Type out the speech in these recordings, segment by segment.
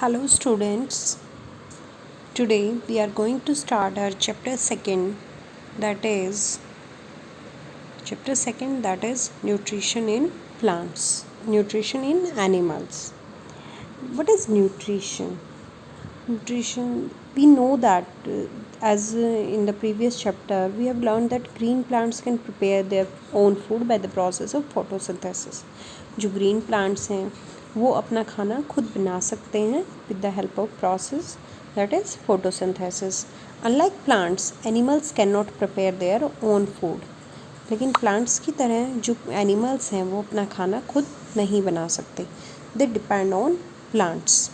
Hello students, today we are going to start our chapter 2nd that is nutrition in plants, nutrition in animals. What is nutrition? Nutrition, we know that as in the previous chapter we have learned that green plants can prepare their own food by the process of photosynthesis. जो green plants हैं वो अपना खाना खुद बना सकते हैं with the help of process that is photosynthesis. Unlike plants, animals cannot prepare their own food. लेकिन प्लांट्स की तरह जो एनिमल्स हैं वो अपना खाना खुद नहीं बना सकते. They depend on plants.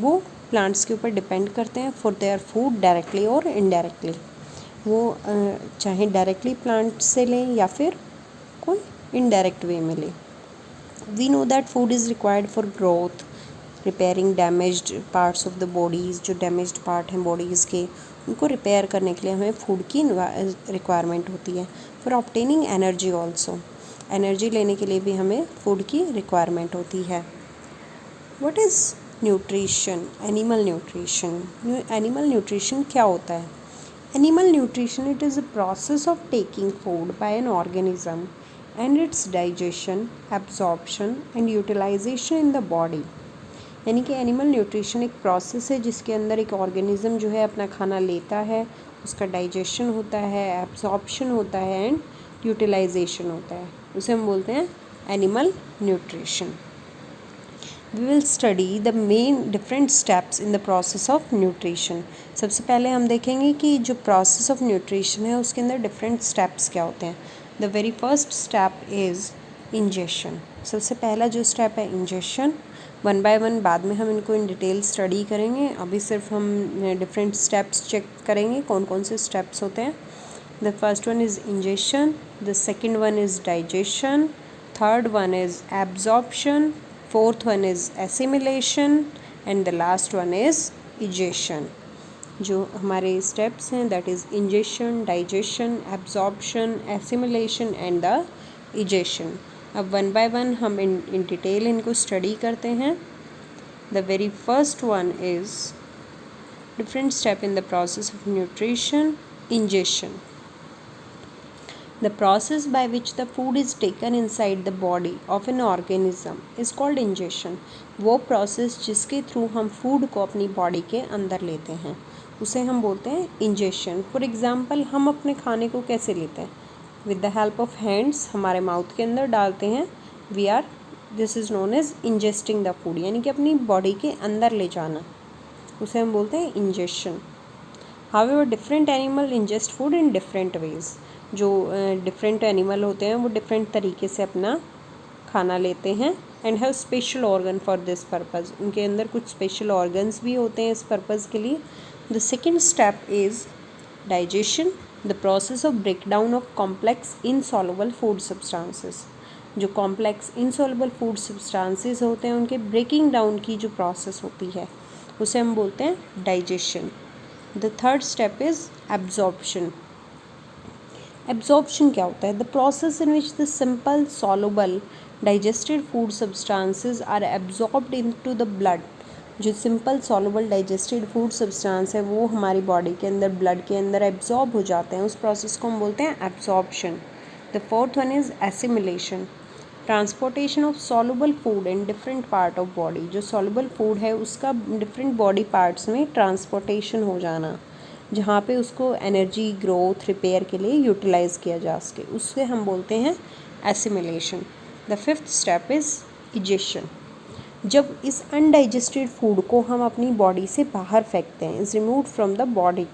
वो प्लांट्स के ऊपर डिपेंड करते हैं फॉर देयर फूड डायरेक्टली और इनडायरेक्टली. वो चाहे डायरेक्टली प्लांट से लें या फिर कोई इनडायरेक्ट वे में लें. We know that food is required for growth, repairing damaged parts of the bodies. जो डैमेज्ड पार्ट हैं बॉडीज़ के उनको रिपेयर करने के लिए हमें फूड की रिक्वायरमेंट होती है. For obtaining energy also, energy लेने के लिए भी हमें फूड की रिक्वायरमेंट होती है. What is nutrition? Animal nutrition. Animal nutrition क्या होता है? Animal nutrition, it is a process of taking food by an organism and its digestion, absorption and utilization in the body. यानी कि एनिमल न्यूट्रिशन एक process है जिसके अंदर एक ऑर्गेनिज्म जो है अपना खाना लेता है, उसका डाइजेशन होता है, एब्जॉर्प्शन होता है एंड यूटिलाइजेशन होता है. उसे हम बोलते हैं animal nutrition. We will study the main different steps in the process of nutrition. सबसे पहले हम देखेंगे कि जो प्रोसेस ऑफ न्यूट्रिशन है उसके अंदर डिफरेंट स्टेप्स क्या होते हैं. The very first step is ingestion. सबसे पहला जो स्टेप है इंजेशन. वन बाय वन बाद में हम इनको इन डिटेल स्टडी करेंगे. अभी सिर्फ हम डिफरेंट स्टेप्स चेक करेंगे कौन कौन से स्टेप्स होते हैं. The first one is ingestion, the second one is digestion, third one is absorption, fourth one is assimilation and the last one is egestion. जो हमारे स्टेप्स हैं that is ingestion, digestion, absorption, assimilation and the egestion. अब one by one हम in detail इनको study करते हैं. The very first one is different step in the process of nutrition, ingestion. The process by which the food is taken inside the body of an organism is called ingestion. वो process जिसके through हम food को अपनी body के अंदर लेते हैं उसे हम बोलते हैं इंजेशन. फॉर एग्ज़ाम्पल हम अपने खाने को कैसे लेते हैं? With the help of hands हमारे माउथ के अंदर डालते हैं. This is known as ingesting the food, यानी कि अपनी बॉडी के अंदर ले जाना, उसे हम बोलते हैं ingestion. However different animal ingest food in different ways. जो डिफरेंट एनिमल होते हैं वो डिफरेंट तरीके से अपना खाना लेते हैं and have special organ for this purpose. उनके अंदर कुछ स्पेशल ऑर्गन्स भी होते हैं इस पर्पज़ के लिए. The second step is digestion, the process of breakdown of complex insoluble food substances. जो कॉम्प्लेक्स इनसॉल्युबल फूड सब्सटेंसेस होते हैं उनके ब्रेकिंग डाउन की जो प्रोसेस होती है उसे हम बोलते हैं digestion. The third step is absorption. Absorption क्या होता है? The process in which the simple soluble digested food substances are absorbed into the blood. जो simple soluble digested food substance है वो हमारी बॉडी के अंदर ब्लड के अंदर एब्जॉर्ब हो जाते हैं, उस प्रोसेस को हम बोलते हैं absorption. The fourth one is assimilation. Transportation of soluble food in different part of body. जो सॉल्युबल फूड है उसका डिफरेंट बॉडी पार्ट्स में ट्रांसपोर्टेशन हो जाना, जहाँ पे उसको एनर्जी, ग्रोथ, रिपेयर के लिए यूटिलाइज़ किया जा सके, उससे हम बोलते हैं assimilation. The fifth step is egestion. जब इस अनडाइजेस्टेड फूड को हम अपनी बॉडी से बाहर फेंकते हैं, is removed from the body,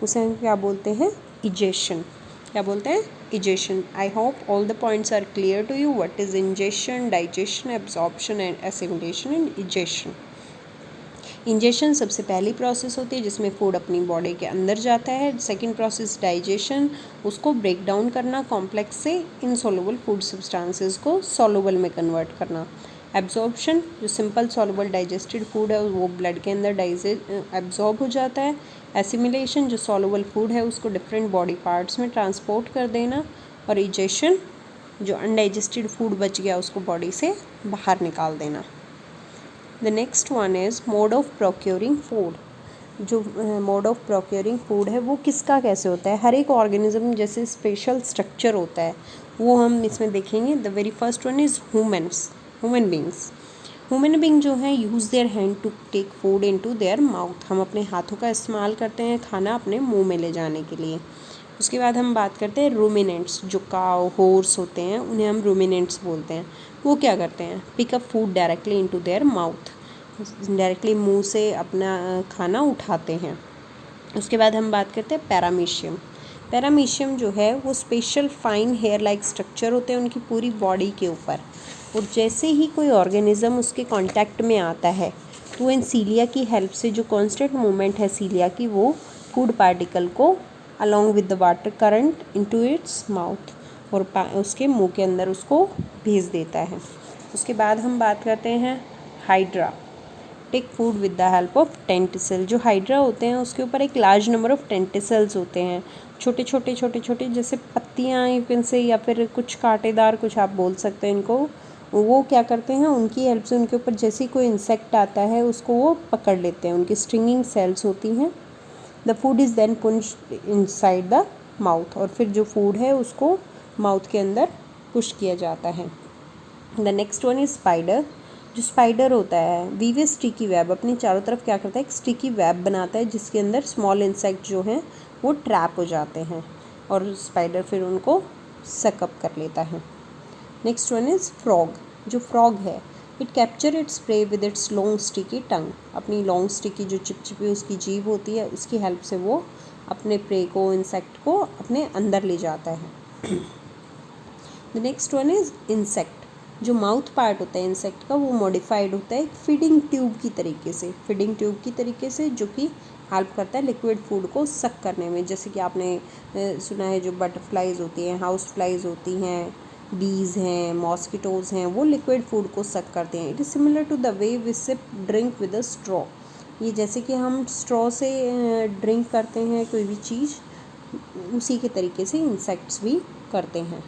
उसे हम क्या बोलते हैं? इजेशन. क्या बोलते हैं? Egestion. I hope all the points are clear to you. What is ingestion, digestion, absorption and assimilation and egestion. Ingestion सबसे पहली प्रोसेस होती है जिसमें फूड अपनी बॉडी के अंदर जाता है. सेकंड प्रोसेस डाइजेशन, उसको ब्रेक डाउन करना, कॉम्प्लेक्स से इनसॉल्युबल फूड सब्सटेंसेस को सॉल्युबल में कन्वर्ट करना. एब्जॉर्प्शन, जो सिंपल सॉल्युबल डाइजेस्टेड फूड है वो ब्लड के अंदर एब्जॉर्ब हो जाता है. एसिमिलेशन, जो सॉल्युबल फूड है उसको डिफरेंट बॉडी पार्ट्स में ट्रांसपोर्ट कर देना. और इजेशन, जो अनडाइजेस्टेड फूड बच गया उसको बॉडी से बाहर निकाल देना. The next one is mode of procuring food. जो मोड ऑफ प्रोक्योरिंग फूड है वो किसका कैसे होता है। हर एक ऑर्गेनिज्म जैसे स्पेशल स्ट्रक्चर होता है वो हम इसमें देखेंगे। The very first one is human beings. Human being जो है use their hand to take food into their mouth. हम अपने हाथों का इस्तेमाल करते हैं खाना अपने मुंह में ले जाने के लिए। उसके बाद हम बात करते हैं रूमिनेंट्स। जो काव हॉर्स होते हैं उन्हें हम रूमिनेंट्स बोलते हैं। वो क्या करते हैं, pick up food directly into their mouth. Directly मुंह से अपना खाना उठाते हैं। उसके बाद हम बात करते हैं पैरामीशियम। पैरामीशियम जो है वो special fine hair like structure होते हैं उनकी पूरी बॉडी के ऊपर। और जैसे ही कोई ऑर्गेनिज्म उसके कांटेक्ट में आता है तो इन सीलिया की हेल्प से जो कांस्टेंट मूवमेंट है सीलिया की, वो फूड पार्टिकल को along with the water current into its mouth और उसके मुंह के अंदर उसको भेज देता है। उसके बाद हम बात करते हैं hydra. Take food with the help of tentacle. जो हाइड्रा होते हैं उसके ऊपर एक लार्ज नंबर ऑफ टेंटिसल्स होते हैं, छोटे छोटे जैसे पत्तियाँ इनसे, या फिर कुछ कांटेदार, कुछ आप बोल सकते हैं इनको। वो क्या करते हैं, उनकी हेल्प से उनके ऊपर जैसे ही कोई इंसेक्ट आता है उसको वो पकड़ लेते हैं। उनकी स्ट्रिंगिंग सेल्स होती हैं। The food is then pushed inside the mouth. और फिर जो फूड है उसको माउथ के अंदर पुश किया जाता है। The next one is spider. जो स्पाइडर होता है वीव स्टिकी वेब, अपनी चारों तरफ क्या करता है, एक स्टिकी वेब बनाता है जिसके अंदर स्मॉल इंसेक्ट जो हैं वो ट्रैप हो जाते हैं और स्पाइडर फिर उनको सकअप कर लेता है। Next one is frog. जो फ्रॉग है it capture its prey with its long sticky tongue. अपनी लॉन्ग स्टिकी जो चिपचिपी उसकी जीभ होती है उसकी हेल्प से वो अपने प्रे को, इंसेक्ट को अपने अंदर ले जाता है। The next one is insect. जो माउथ पार्ट होता है इंसेक्ट का वो मॉडिफाइड होता है एक फीडिंग ट्यूब की तरीके से जो कि हेल्प करता है लिक्विड फूड को सक करने में। जैसे कि आपने सुना है जो बटरफ्लाइज होती हैं, हाउस फ्लाइज होती हैं, बीज हैं, मॉस्किटोज़ हैं, वो लिक्विड फूड को सक करते हैं। It is similar to the way we sip drink with a straw. ये जैसे कि हम स्ट्रॉ से ड्रिंक करते हैं कोई भी चीज़, उसी के तरीके से इंसेक्ट्स भी करते हैं।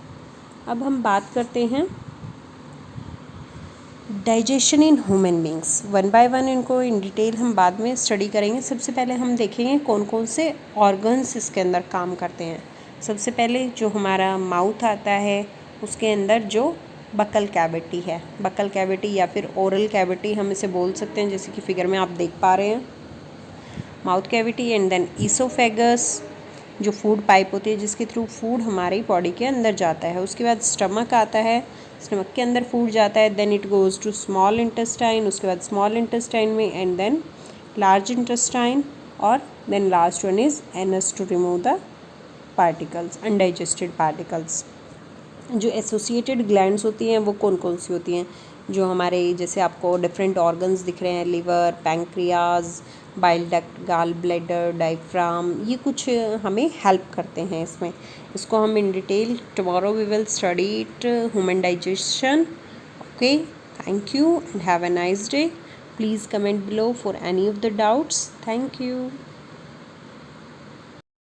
अब हम बात करते हैं digestion in human beings. One by one इनको इन डिटेल हम बाद में स्टडी करेंगे। सबसे पहले हम देखेंगे कौन कौन से ऑर्गन्स इसके अंदर काम करते हैं। सबसे पहले जो हमारा माउथ आता है उसके अंदर जो बकल कैविटी है, बकल कैविटी या फिर ओरल कैविटी हम इसे बोल सकते हैं, जैसे कि फिगर में आप देख पा रहे हैं। Mouth cavity and then oesophagus जो फूड पाइप होती है जिसके थ्रू फूड हमारी बॉडी के अंदर जाता है। उसके बाद स्टमक आता है, स्टमक के अंदर फूड जाता है, then it goes to small intestine, उसके बाद स्मॉल इंटेस्टाइन में एंड देन लार्ज इंटेस्टाइन, और then last one is anus to remove the particles, undigested particles. जो एसोसिएटेड ग्लैंड्स होती हैं वो कौन कौन सी होती हैं, जो हमारे जैसे आपको डिफरेंट ऑर्गन्स दिख रहे हैं, liver, pancreas, bile duct, gall bladder, diaphragm, ये कुछ हमें हेल्प करते हैं इसमें। इसको हम in detail tomorrow we will study it, human digestion. Okay, thank you and have a nice day. Please comment below for any of the doubts. Thank you.